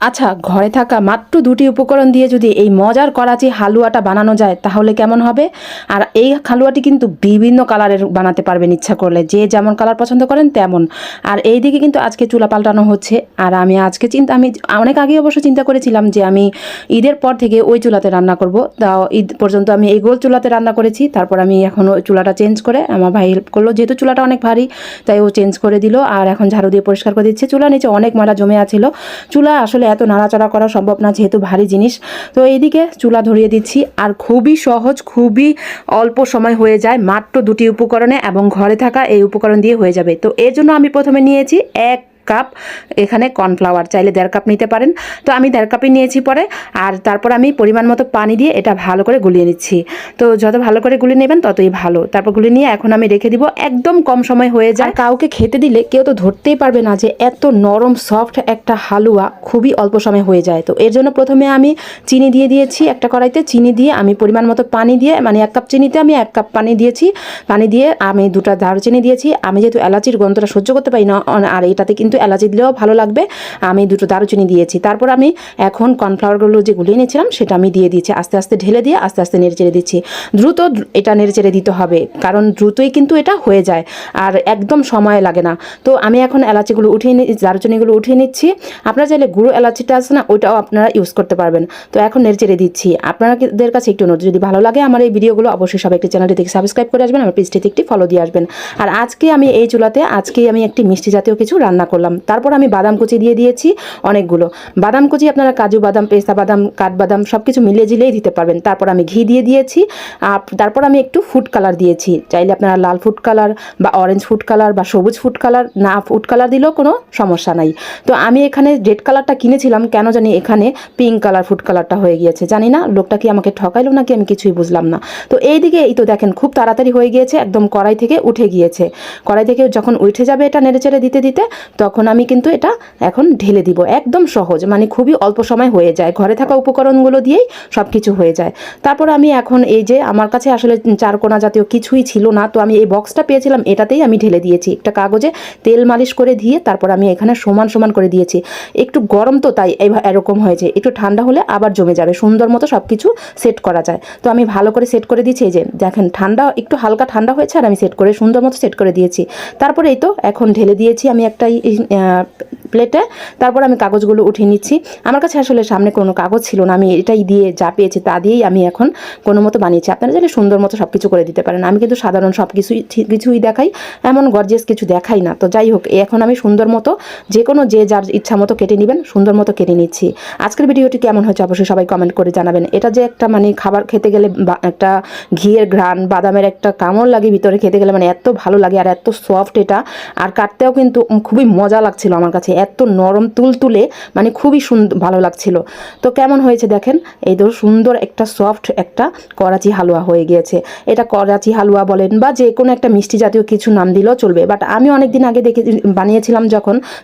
আচ্ছা, ঘরে থাকা মাত্র ২টি উপকরণ দিয়ে যদি এই মজার করাচি হালুয়াটা বানানো যায় তাহলে কেমন হবে? আর এই হালুয়াটি কিন্তু বিভিন্ন কালারের বানাতে পারবেন ইচ্ছা করলে। যে যেমন কালার পছন্দ করেন তেমন। আর এইদিকে কিন্তু আজকে চুলা পাল্টানো হচ্ছে। আর আমি আজকে আমি অনেক আগে অবশ্য চিন্তা করেছিলাম যে আমি ঈদের পর থেকে ওই চুলাতে রান্না করব। তাও ঈদ পর্যন্ত আমি এই গোল চুলাতে রান্না করেছি। তারপর আমি এখন ওই চুলাটা চেঞ্জ করে আমার ভাই হেল্প করলো। যেহেতু চুলাটা অনেক ভারী তাই ও চেঞ্জ করে দিল। আর এখন ঝাড়ু দিয়ে পরিষ্কার করে দিচ্ছে। চুলার নিচে অনেক ময়লা জমে আছিল। চুলা আসলে এত নাড়াচাড়া করা সম্ভব না যেহেতু ভারী জিনিস। তো এইদিকে চুলা ধরিয়ে দিচ্ছি। আর খুবই সহজ, খুবই অল্প সময় হয়ে যায়, মাত্র 2টি উপকরণে এবং ঘরে থাকা এই উপকরণ দিয়ে হয়ে যাবে। তো এর জন্য আমি প্রথমে নিয়েছি 1 কাপ এখানে কর্নফ্লাওয়ার, চাইলে 1.5 কাপ নিতে পারেন। তো আমি 1.5 কাপই নিয়েছি পরে। আর তারপর আমি পরিমাণ মতো পানি দিয়ে এটা ভালো করে গুলিয়ে নিচ্ছি। তো যত ভালো করে গুলিয়ে নেবেন ততই ভালো। তারপর গুলিয়ে নিয়ে এখন আমি রেখে দিব, একদম কম সময় হয়ে যায়। কাউকে খেতে দিলে কেউ তো ধরতেই পারবে না যে এত নরম সফট একটা হালুয়া খুবই অল্প সময় হয়ে যায়। তো এর জন্য প্রথমে আমি চিনি দিয়ে দিয়েছি একটা কড়াইতে। চিনি দিয়ে আমি পরিমাণ মতো পানি দিয়ে, মানে 1 কাপ চিনিতে আমি 1 কাপ পানি দিয়েছি। পানি দিয়ে আমি 2টা দারুচিনি দিয়েছি। আমি যেহেতু এলাচির গন্ধটা সহ্য করতে পারি না, আর এটাতে কিন্তু এলাচি দিলেও ভালো লাগবে, আমি 2টো দারুচিনি দিয়েছি। তারপর আমি এখন কর্নফ্লাওয়ারগুলো যে গুলিয়ে নিয়েছিলাম সেটা আমি দিয়ে দিয়েছি। আস্তে আস্তে ঢেলে দিয়ে আস্তে আস্তে নেড়ে চেড়ে দিচ্ছি। দ্রুত এটা নেড়ে চেড়ে দিতে হবে, কারণ দ্রুতই কিন্তু এটা হয়ে যায় আর একদম সময় লাগে না। তো আমি এখন এলাচিগুলো উঠিয়ে দারুচিনিগুলো উঠিয়ে নিচ্ছি। আপনারা চাইলে গুঁড়ো এলাচিটা আছে না, ওইটাও আপনারা ইউজ করতে পারবেন। তো এখন নেড়ে চেড়ে দিচ্ছি। আপনাদের কাছে একটু অনুরোধ, যদি ভালো লাগে আমার এই ভিডিওগুলো অবশ্যই সবাই একটি চ্যানেলটি দেখে সাবস্ক্রাইব করে আসবেন, আমার পেজটিতে একটি ফলো দিয়ে আসবেন। আর আজকে আমি এই চুলাতে আমি একটি মিষ্টি জাতীয় কিছু রান্না করলাম। তারপর আমি বাদাম কুচি দিয়ে দিয়েছি অনেকগুলো। বাদাম কুচি আপনারা কাজু বাদাম, পেস্তা বাদাম, কাঠবাদাম সব কিছু মিলিয়ে জিলেই দিতে পারবেন। তারপর আমি ঘি দিয়ে দিয়েছি। তারপর আমি একটু ফুড কালার দিয়েছি। চাইলে আপনারা লাল ফুড কালার বা অরেঞ্জ ফুড কালার বা সবুজ ফুড কালার, না ফুড কালার দিলেও কোনো সমস্যা নাই। তো আমি এখানে রেড কালারটা কিনেছিলাম, কেন জানি এখানে পিঙ্ক কালার ফুড কালারটা হয়ে গিয়েছে। জানি না লোকটা কি আমাকে ঠকাইলো নাকি, আমি কিছুই বুঝলাম না। তো এইদিকে এই তো দেখেন খুব তাড়াতাড়ি হয়ে গিয়েছে, একদম কড়াই থেকে উঠে গিয়েছে। কড়াই থেকে যখন উঠে যাবে এটা নেড়ে চেড়ে দিতে দিতে, তখন আমি কিন্তু এটা এখন ঢেলে দিব। একদম সহজ, মানে খুবই অল্প সময় হয়ে যায়, ঘরে থাকা উপকরণগুলো দিয়েই সব কিছু হয়ে যায়। তারপর আমি এখন এই যে আমার কাছে আসলে চারকোনা জাতীয় কিছুই ছিল না, তো আমি এই বক্সটা পেয়েছিলাম, এটাতেই আমি ঢেলে দিয়েছি। একটা কাগজে তেল মালিশ করে দিয়ে তারপর আমি এখানে সমান সমান করে দিয়েছি। একটু গরম তো তাই এরকম হয়েছে, একটু ঠান্ডা হলে আবার জমে যাবে, সুন্দর মতো সব কিছু সেট করা যায়। তো আমি ভালো করে সেট করে দিয়েছি। এই যে দেখেন ঠান্ডা, একটু হালকা ঠান্ডা হয়েছে আর আমি সেট করে সুন্দর মতো সেট করে দিয়েছি। তারপরে এই তো এখন ঢেলে দিয়েছি আমি একটা প্লেটে। তারপর আমি কাগজগুলো উঠিয়ে নিচ্ছি। আমার কাছে আসলে সামনে কোনো কাগজ ছিল না, আমি এটাই দিয়ে যা পেয়েছি তা দিয়েই আমি এখন কোনো মতো বানিয়েছি। আপনারা চাইলে সুন্দর মতো সব কিছু করে দিতে পারেন। আমি কিন্তু সাধারণ সব কিছুই দেখাই, এমন গর্জিয়াস কিছু দেখাই না। তো যাই হোক, এখন আমি সুন্দর মতো যে যার ইচ্ছা মতো কেটে নেবেন, সুন্দর মতো কেটে নিচ্ছি। আজকের ভিডিওটি কেমন হয়েছে অবশ্যই সবাই কমেন্ট করে জানাবেন। এটা যে একটা মানে খাবার খেতে গেলে একটা ঘিয়ের ঘ্রাণ, বাদামের একটা কামড় লাগে ভিতরে, খেতে গেলে মানে এত ভালো লাগে আর এত সফট এটা। আর কাটতেও কিন্তু খুবই মজা লাগছিল আমার কাছে, এত নরম তুলতুলে, মানে খুবই সুন্দর ভালো লাগছিল। তো কেমন হয়েছে দেখেন, এই তো সুন্দর একটা সফট একটা করাচি হালুয়া হয়ে গিয়েছে। এটা করাচি হালুয়া বলেন বা যে কোনো একটা মিষ্টি জাতীয় কিছু নাম দিলেও চলবে, বাট আমি অনেক দিন আগে বানিয়েছিলাম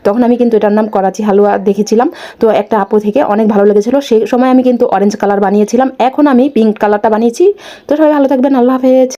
তখন আমি কিন্তু এটার নাম করাচি হালুয়া দেখেছিলাম। তো একটা আপু থেকে অনেক ভালো লেগেছিল, সেই সময় আমি কিন্তু অরেঞ্জ কালার বানিয়েছিলাম, এখন আমি পিঙ্ক কালারটা বানিয়েছি। তো সবাই ভালো থাকবেন, আল্লাহ হাফেজ।